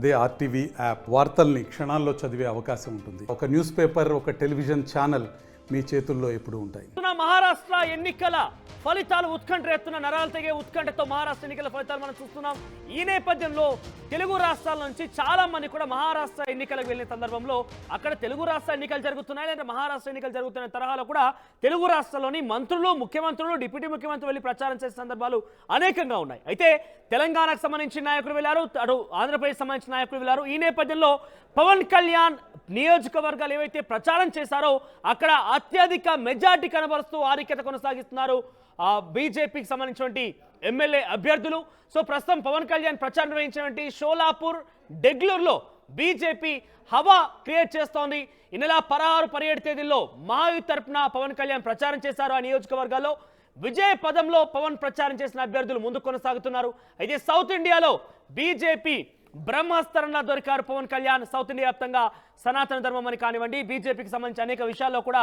అదే RTV app వార్తల్ని క్షణాల్లో చదివే అవకాశం ఉంటుంది. ఒక న్యూస్ పేపర్, ఒక టెలివిజన్ ఛానల్ మీ చేతుల్లో ఎప్పుడూ ఉంటాయి. మహారాష్ట్ర ఎన్నికల ఫలితాలు ఉత్కంఠ రేపుతున్న నరాలు తెగే ఉత్కంఠతో మహారాష్ట్ర ఎన్నికల ఫలితాలు మనం చూస్తున్నాం. ఈ నేపథ్యంలో తెలుగు రాష్ట్రాల నుంచి చాలా మంది కూడా మహారాష్ట్ర ఎన్నికలకు వెళ్ళిన సందర్భంలో అక్కడ తెలుగు రాష్ట్ర ఎన్నికలు జరుగుతున్నాయి లేదా మహారాష్ట్ర ఎన్నికలు జరుగుతున్న తరహాలో కూడా తెలుగు రాష్ట్రాల్లోని మంత్రులు, ముఖ్యమంత్రులు, డిప్యూటీ ముఖ్యమంత్రులు వెళ్ళి ప్రచారం చేసే సందర్భాలు అనేకంగా ఉన్నాయి. అయితే తెలంగాణకు సంబంధించిన నాయకులు వెళ్ళారు, అటు ఆంధ్రప్రదేశ్ సంబంధించిన నాయకులు వెళ్ళారు. ఈ నేపథ్యంలో పవన్ కళ్యాణ్ నియోజకవర్గాలు ఏవైతే ప్రచారం చేశారో అక్కడ అత్యధిక మెజార్టీ కనబరుస్తూ ఆధిక్యత కొనసాగిస్తున్నారు బీజేపీకి సంబంధించినటువంటి ఎమ్మెల్యే అభ్యర్థులు. సో ప్రస్తుతం పవన్ కళ్యాణ్ ప్రచారం నిర్వహించినటువంటి షోలాపూర్, డెగ్లూరులో బీజేపీ హవా క్రియేట్ చేస్తోంది. ఈ నెల 16, 17 తేదీల్లో మహాయుతి తరపున పవన్ కళ్యాణ్ ప్రచారం చేశారు. ఆ నియోజకవర్గాల్లో విజయ పదంలో పవన్ ప్రచారం చేసిన అభ్యర్థులు ముందుకు కొనసాగుతున్నారు. అయితే సౌత్ ఇండియాలో బీజేపీ బ్రహ్మాస్త్రంలా దొరికారు పవన్ కళ్యాణ్. సౌత్ ఇండియా వ్యాప్తంగా సనాతన ధర్మం అని కానివ్వండి, బీజేపీకి సంబంధించి అనేక విషయాల్లో కూడా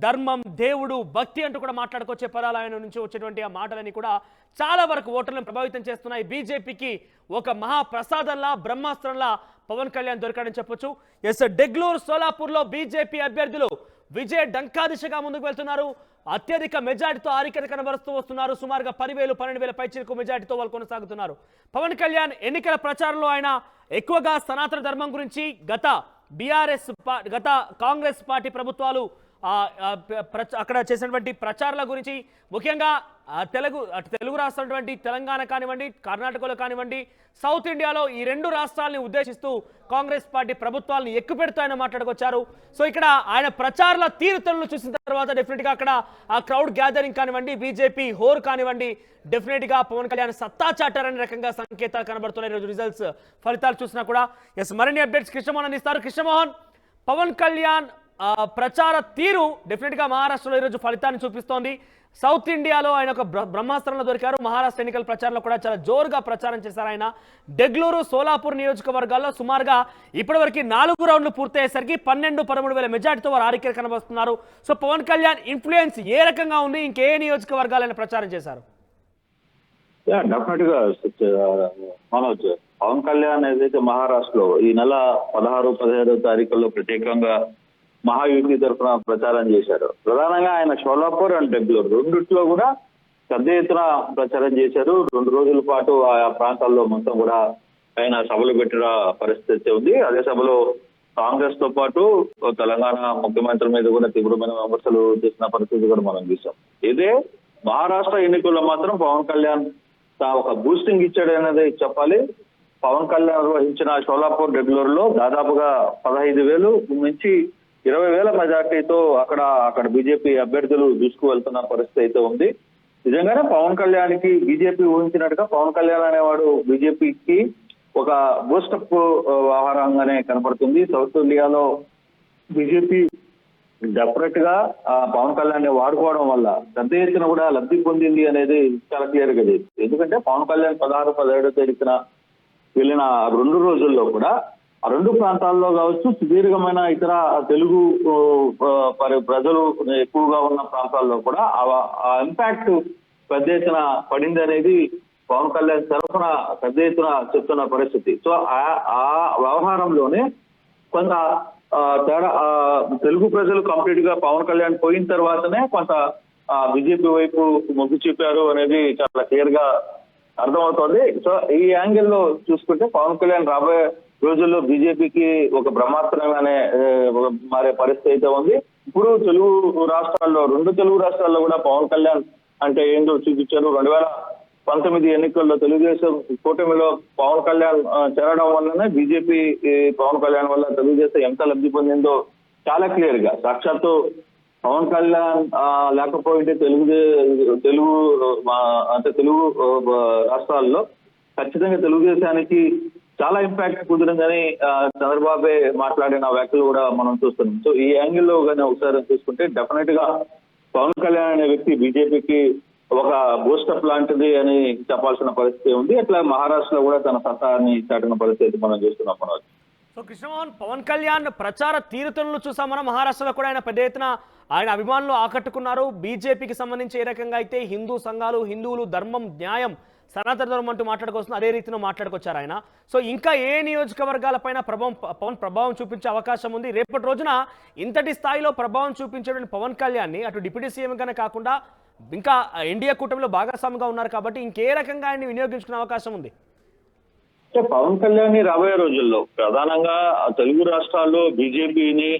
ధర్మం, దేవుడు, భక్తి అంటూ కూడా మాట్లాడుకొచ్చే పదాలు ఆయన నుంచి వచ్చేటువంటి ఆ మాటలని కూడా చాలా వరకు ఓటర్లను ప్రభావితం చేస్తున్నాయి. బీజేపీకి ఒక మహాప్రసాదంలా, బ్రహ్మాస్త్రంలా పవన్ కళ్యాణ్ దొరికాడని చెప్పొచ్చు. ఎస్, డెగ్లూరు, సోలాపూర్లో బీజేపీ అభ్యర్థులు విజయ డంకా దిశగా ముందుకు వెళ్తున్నారు. అత్యధిక మెజార్టీతో ఆధిక్యత కనబరుస్తూ వస్తున్నారు. సుమారుగా 10,000, 12,000 పైచిలకు మెజార్టీతో వాళ్ళు కొనసాగుతున్నారు. పవన్ కళ్యాణ్ ఎన్నికల ప్రచారంలో ఆయన ఎక్కువగా సనాతన ధర్మం గురించి, గత కాంగ్రెస్ పార్టీ ప్రభుత్వాలు అక్కడ చేసినటువంటి ప్రచారాల గురించి, ముఖ్యంగా తెలుగు రాష్ట్రాలటువంటి తెలంగాణ కానివ్వండి, కర్ణాటకలో కానివ్వండి, సౌత్ ఇండియాలో ఈ 2 రాష్ట్రాలని ఉద్దేశిస్తూ కాంగ్రెస్ పార్టీ ప్రభుత్వాలను ఎక్కుపెడుతూ ఆయన మాట్లాడుకొచ్చారు. సో ఇక్కడ ఆయన ప్రచారాల తీరుతలను చూసిన తర్వాత డెఫినెట్గా అక్కడ ఆ క్రౌడ్ గ్యాదరింగ్ కానివ్వండి, బీజేపీ హోర్ కానివ్వండి, డెఫినెట్గా పవన్ కళ్యాణ్ సత్తా చాటారనే రకంగా సంకేతాలు కనబడుతున్నాయి. ఈరోజు రిజల్ట్స్ ఫలితాలు చూసినా కూడా. ఎస్, మరిన్ని అప్డేట్స్ కృష్ణమోహన్ అందిస్తారు. కృష్ణమోహన్, పవన్ కళ్యాణ్ ప్రచార తీరు డెఫినెట్గా మహారాష్ట్రలో ఈరోజు ఫలితాన్ని చూపిస్తోంది. సౌత్ ఇండియాలో ఆయన ఒక బ్రహ్మాస్త్రంలో దొరికారు. మహారాష్ట్ర ఎన్నికల ప్రచారంలో కూడా చాలా జోరుగా ప్రచారం చేశారు ఆయన. డెగ్లూరు, సోలాపూర్ నియోజకవర్గాల్లో సుమారుగా ఇప్పటివరకు 4 రౌండ్లు పూర్తయ్యేసరికి 12, 13,000 మెజార్టీతో వారు ఆధిక్యత కనబరుస్తున్నారు. సో పవన్ కళ్యాణ్ ఇన్ఫ్లుయెన్స్ ఏ రకంగా ఉంది, ఇంకే నియోజకవర్గాలైనా ప్రచారం చేశారు? డెఫినెట్ గా మనోజ్, పవన్ కళ్యాణ్ ఏదైతే మహారాష్ట్రలో ఈ నెల 16, 17 తారీఖుల్లో ప్రత్యేకంగా మహాయుతి తరఫున ప్రచారం చేశారు. ప్రధానంగా ఆయన షోలాపూర్ అండ్ డెగ్లూరు రెండిట్లో కూడా పెద్ద ఎత్తున ప్రచారం చేశారు. 2 రోజుల పాటు ఆయా ప్రాంతాల్లో మొత్తం కూడా ఆయన సభలు పెట్టిన పరిస్థితి ఉంది. అదే సభలో కాంగ్రెస్ తో పాటు తెలంగాణ ముఖ్యమంత్రి మీద కూడా తీవ్రమైన విమర్శలు చేసిన పరిస్థితి కూడా మనం చూసాం. ఇదే మహారాష్ట్ర ఎన్నికల్లో మాత్రం పవన్ కళ్యాణ్ ఒక బూస్టింగ్ ఇచ్చాడు అనేది చెప్పాలి. పవన్ కళ్యాణ్ నిర్వహించిన షోలాపూర్, డెగ్లూరులో దాదాపుగా 15,000 నుంచి 20,000 మెజార్టీతో అక్కడ బీజేపీ అభ్యర్థులు దూసుకు వెళ్తున్న పరిస్థితి అయితే ఉంది. నిజంగానే పవన్ కళ్యాణ్ కి బీజేపీ ఊహించినట్టుగా పవన్ కళ్యాణ్ అనేవాడు బీజేపీకి ఒక బూస్టప్ వ్యవహారంగానే కనపడుతుంది. సౌత్ ఇండియాలో బీజేపీ డెఫినెట్ గా పవన్ కళ్యాణ్ ని వాడుకోవడం వల్ల పెద్ద ఎత్తున కూడా లబ్ధి పొందింది అనేది చాలా క్లియర్ గా లేదు. ఎందుకంటే పవన్ కళ్యాణ్ 16, 17 తేదీన వెళ్ళిన 2 రోజుల్లో కూడా ఆ 2 ప్రాంతాల్లో కావచ్చు, సుదీర్ఘమైన ఇతర తెలుగు ప్రజలు ఎక్కువగా ఉన్న ప్రాంతాల్లో కూడా ఆ ఇంపాక్ట్ పెద్ద ఎత్తున పడింది అనేది పవన్ కళ్యాణ్ తరఫున పెద్ద ఎత్తున చెప్తున్న పరిస్థితి. సో ఆ వ్యవహారంలోనే కొంత తేడా తెలుగు ప్రజలు కంప్లీట్ గా పవన్ కళ్యాణ్ పోయిన తర్వాతనే కొంత బీజేపీ వైపు మొగ్గు చూపారు అనేది చాలా క్లియర్ గా అర్థమవుతోంది. సో ఈ యాంగిల్లో చూసుకుంటే పవన్ కళ్యాణ్ రాబోయే రోజుల్లో బీజేపీకి ఒక బ్రహ్మాస్త్రంగానే మారే పరిస్థితి అయితే ఉంది. ఇప్పుడు 2 తెలుగు రాష్ట్రాల్లో కూడా పవన్ కళ్యాణ్ అంటే ఏంటో చూపించారు. 2019 ఎన్నికల్లో తెలుగుదేశం కూటమిలో పవన్ కళ్యాణ్ చేరడం వల్లనే బీజేపీ పవన్ కళ్యాణ్ వల్ల తెలుగుదేశం ఎంత లబ్ధి పొందిందో చాలా క్లియర్ గా, సాక్షాత్తు పవన్ కళ్యాణ్ లేకపోయింటే తెలుగు రాష్ట్రాల్లో ఖచ్చితంగా తెలుగుదేశానికి చాలా ఇంపాక్ట్ కుదిరిందని చంద్రబాబే మాట్లాడిన వ్యాఖ్యలు కూడా మనం చూస్తున్నాం. సో ఈ యాంగిల్లో కానీ ఒకసారి చూసుకుంటే డెఫినెట్ గా పవన్ కళ్యాణ్ అనే వ్యక్తి బీజేపీకి ఒక బూస్టప్ లాంటిది అని చెప్పాల్సిన పరిస్థితి ఉంది. అట్లా మహారాష్ట్రలో కూడా తన సత్తాన్ని చాటిన పరిస్థితి మనం చూస్తున్నాం. మనోజ్, సో కృష్ణమోహన్, పవన్ కళ్యాణ్ ప్రచార తీరుతలను చూసాం మనం. మహారాష్ట్రలో కూడా ఆయన పెద్ద ఎత్తున ఆయన అభిమానులు ఆకట్టుకున్నారు. బీజేపీకి సంబంధించి ఏ రకంగా అయితే హిందూ సంఘాలు, హిందువులు, ధర్మం, న్యాయం, సనాతన ధర్మం అంటూ మాట్లాడుకొస్తున్నారు, అదే రీతిలో మాట్లాడుకొచ్చారు ఆయన. సో ఇంకా ఏ నియోజకవర్గాలపైన పవన్ ప్రభావం చూపించే అవకాశం ఉంది? రేపటి రోజున ఇంతటి స్థాయిలో ప్రభావం చూపించేటువంటి పవన్ కళ్యాణ్ని అటు డిప్యూటీ సీఎంగానే కాకుండా ఇంకా ఎన్డీఏ కూటమిలో భాగస్వామిగా ఉన్నారు కాబట్టి ఇంకే రకంగా ఆయన్ని వినియోగించుకునే అవకాశం ఉంది? అంటే పవన్ కళ్యాణ్ రాబోయే రోజుల్లో ప్రధానంగా తెలుగు రాష్ట్రాల్లో బీజేపీని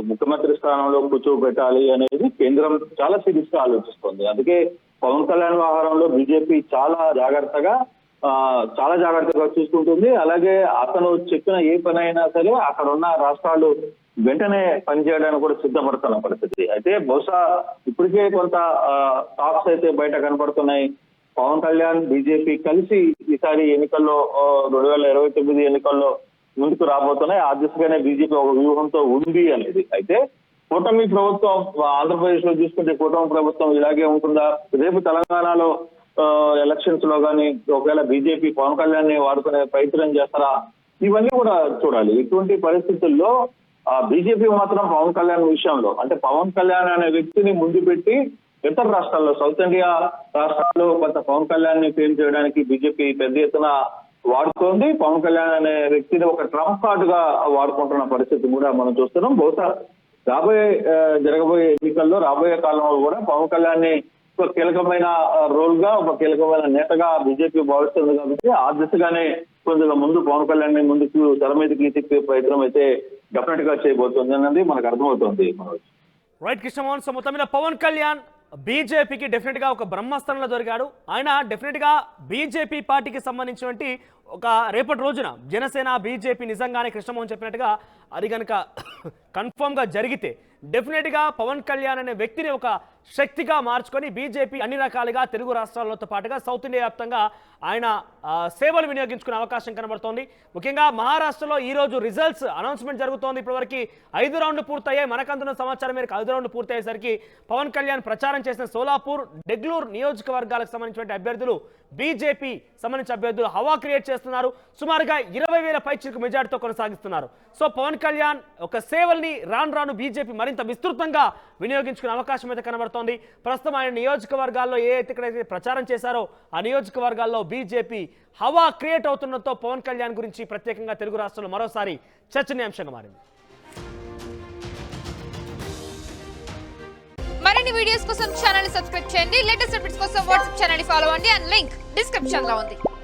ముఖ్యమంత్రి స్థానంలో కూర్చోబెట్టాలి అనేది కేంద్రం చాలా సీరియస్ గా ఆలోచిస్తుంది. అందుకే పవన్ కళ్యాణ్ వ్యవహారంలో బీజేపీ చాలా జాగ్రత్తగా చూసుకుంటుంది. అలాగే అతను చెప్పిన ఏ పని అయినా సరే అక్కడ ఉన్న రాష్ట్రాలు వెంటనే పనిచేయడానికి కూడా సిద్ధపడుతున్న పరిస్థితి. అయితే బహుశా ఇప్పటికే కొంత టాక్స్ అయితే బయట కనపడుతున్నాయి. పవన్ కళ్యాణ్ బీజేపీ కలిసి ఈసారి ఎన్నికల్లో 2029 ఎన్నికల్లో ముందుకు రాబోతున్నాయి. ఆ దిశగానే బీజేపీ ఒక వ్యూహంతో ఉంది అనేది. అయితే కూటమి ప్రభుత్వం ఆంధ్రప్రదేశ్ లో చూసుకుంటే కూటమి ప్రభుత్వం ఇలాగే ఉంటుందా? రేపు తెలంగాణలో ఎలక్షన్స్ లో కానీ ఒకవేళ బీజేపీ పవన్ కళ్యాణ్ ని వాడుకునే ప్రయత్నం చేస్తారా? ఇవన్నీ కూడా చూడాలి. ఇటువంటి పరిస్థితుల్లో బీజేపీ మాత్రం పవన్ కళ్యాణ్ విషయంలో అంటే పవన్ కళ్యాణ్ అనే వ్యక్తిని ముందు పెట్టి ఇతర రాష్ట్రాల్లో సౌత్ ఇండియా రాష్ట్రాల్లో కొంత పవన్ కళ్యాణ్ ని ఫేమ్ చేయడానికి బీజేపీ పెద్ద ఎత్తున వాడుతోంది. పవన్ కళ్యాణ్ అనే వ్యక్తిని ఒక ట్రంప్ కార్డు గా వాడుకుంటున్న పరిస్థితి కూడా మనం చూస్తున్నాం. బహుశా జరగబోయే ఎన్నికల్లో రాబోయే కాలంలో కూడా పవన్ కళ్యాణ్ ని ఒక కీలకమైన రోల్ గా ఒక కీలకమైన నేతగా బీజేపీ భావిస్తుంది. కాబట్టి ఆ దిశగానే కొద్దిగా ముందు పవన్ కళ్యాణ్ ని ముందుకు తెర మీదకి తిప్పే ప్రయత్నం అయితే డెఫినెట్ గా చేయబోతుంది అన్నది మనకు అర్థమవుతుంది. రైట్ కృష్ణమోహన్. సో మొత్తం మీద పవన్ కళ్యాణ్ బీజేపీకి డెఫినెట్ గా ఒక బ్రహ్మస్థానంలో దొరికాడు. ఆయన డెఫినెట్ గా బీజేపీ పార్టీకి సంబంధించినటువంటి ఒక రేపటి రోజున జనసేన బీజేపీ నిజంగానే కృష్ణమోహన్ చెప్పినట్టుగా అది కనుక కన్ఫర్మ్ గా జరిగితే డెఫినెట్ గా పవన్ కళ్యాణ్ అనే వ్యక్తిని ఒక శక్తిగా మార్చుకొని బీజేపీ అన్ని రకాలుగా తెలుగు రాష్ట్రాలతో పాటుగా సౌత్ ఇండియా వ్యాప్తంగా ఆయన సేవలు వినియోగించుకునే అవకాశం కనబడుతోంది. ముఖ్యంగా మహారాష్ట్రలో ఈ రోజు రిజల్ట్స్ అనౌన్స్మెంట్ జరుగుతోంది. ఇప్పటివరకు 5 రౌండ్లు పూర్తయ్యాయి. మనకందున్న సమాచారం మేరకు 5 రౌండ్లు పూర్తయ్యేసరికి పవన్ కళ్యాణ్ ప్రచారం చేసిన సోలాపూర్, డెగ్లూర్ నియోజకవర్గాలకు సంబంధించిన అభ్యర్థులు బీజేపీ సంబంధించిన అభ్యర్థులు హవా క్రియేట్ చేస్తున్నారు. సుమారుగా 20,000 పైచిలకు మెజార్టీతో కొనసాగిస్తున్నారు. సో పవన్ కళ్యాణ్ ఒక సేవల్ని రాను బీజేపీ మరింత విస్తృతంగా వినియోగించుకునే అవకాశం అయితే కనబడుతోంది. ప్రస్తుతం ఆయన నియోజకవర్గాల్లో ఎక్కడైతే ప్రచారం చేశారో ఆ నియోజకవర్గాల్లో బీజేపీ హవా క్రియేట్ అవుతుండటంతో పవన్ కళ్యాణ్ గురించి ప్రత్యేకంగా తెలుగు రాష్ట్రాల్లో మరోసారి చర్చనీయాంశంగా మారింది. మరిన్ని వీడియోస్ కోసం ఛానల్ ని సబ్స్క్రైబ్ చేయండి. లేటెస్ట్ అప్డేట్స్ కోసం వాట్సాప్ ఛానల్ ని ఫాలో అవ్వండి. అండ్ లింక్ డిస్క్రిప్షన్ లో ఉంది.